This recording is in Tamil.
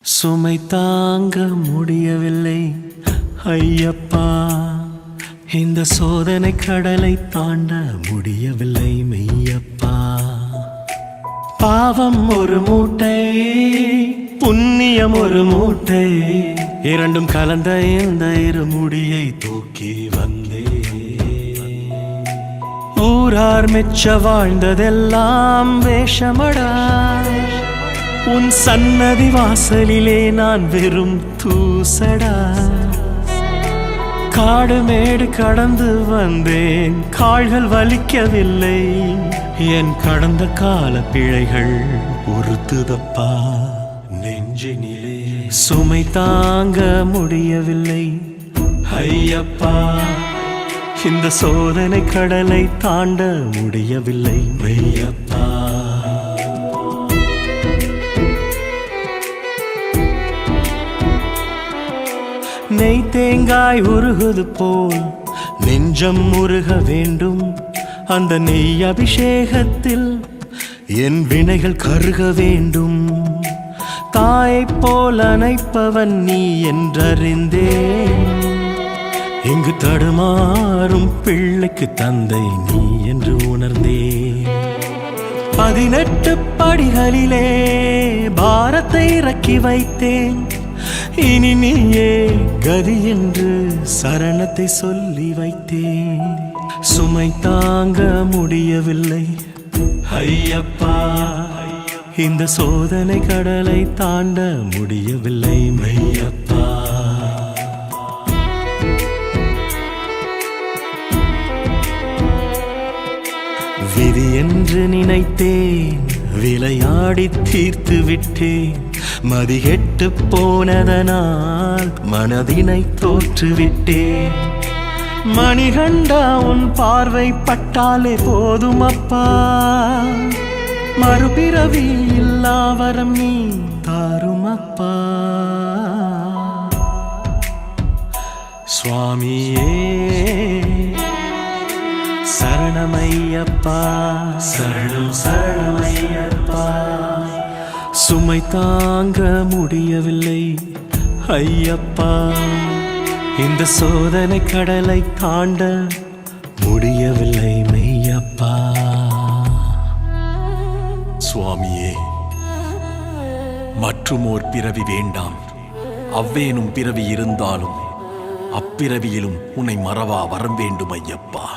சுமை தாங்க முடியவில்லை ஐயப்பா, இந்த சோதனை கடலை தாண்ட முடியவில்லை மெய்யப்பா. பாவம் ஒரு மூட்டை, புண்ணியம் ஒரு மூட்டை, இரண்டும் கலந்த இந்த இருமுடியை தூக்கி வந்தே. ஊரார் மெச்ச வாழ்ந்ததெல்லாம் வேஷமடா, உன் சன்னதி வாசலிலே நான் வெறும் தூசடா. காடு மேடு கடந்து வந்தேன், கால்கள் வலிக்கவில்லை, என் கடந்த கால பிழைகள் உறுத்துதப்பா நெஞ்சினிலே. சுமை தாங்க முடியவில்லை ஐயப்பா, இந்த சோதனை கடலை தாண்ட முடியவில்லை மெய்யப்பா. நெய் தேங்காய் உருகுது போல் நெஞ்சம் உருக வேண்டும், அந்த நெய் அபிஷேகத்தில் என் வினைகள் கருக வேண்டும். தாயைப் போல் அணைப்பவன் நீ என்றறிந்தேன், இங்கு தடுமாறும் பிள்ளைக்கு தந்தை நீ என்று உணர்ந்தேன். 18 படிகளிலே பாரத்தை இறக்கி வைத்தேன், இனி நீயே கதி என்று சரணத்தை சொல்லி வைத்தேன். சுமை தாங்க முடியவில்லை ஐயப்பா, இந்த சோதனை கடலை தாண்ட முடியவில்லை மெய்யப்பா. விதி என்று நினைத்தேன், விளையாடி தீர்த்து விட்டேன், மதிகெட்டு போனதனால் மனதினை தோற்றுவிட்டேன். மணிகண்டா உன் பார்வை பட்டாலே போதும் அப்பா, மறுபிறவி இல்லா வரம் நீ தாரும் அப்பா. சுவாமியே சரணமையப்பா, சரணம் சரணமையப்பா. சுமை தாங்க முடியவில்லை ஐயப்பா, இந்த சோதனை கடலை தாண்ட முடியவில்லை மெய்யப்பா. சுவாமியே, மற்றும் ஓர் பிறவி வேண்டாம், அவ்வேனும் பிறவி இருந்தாலும் அப்பிறவியிலும் உன்னை மறவா வரம் வேண்டும் ஐயப்பா.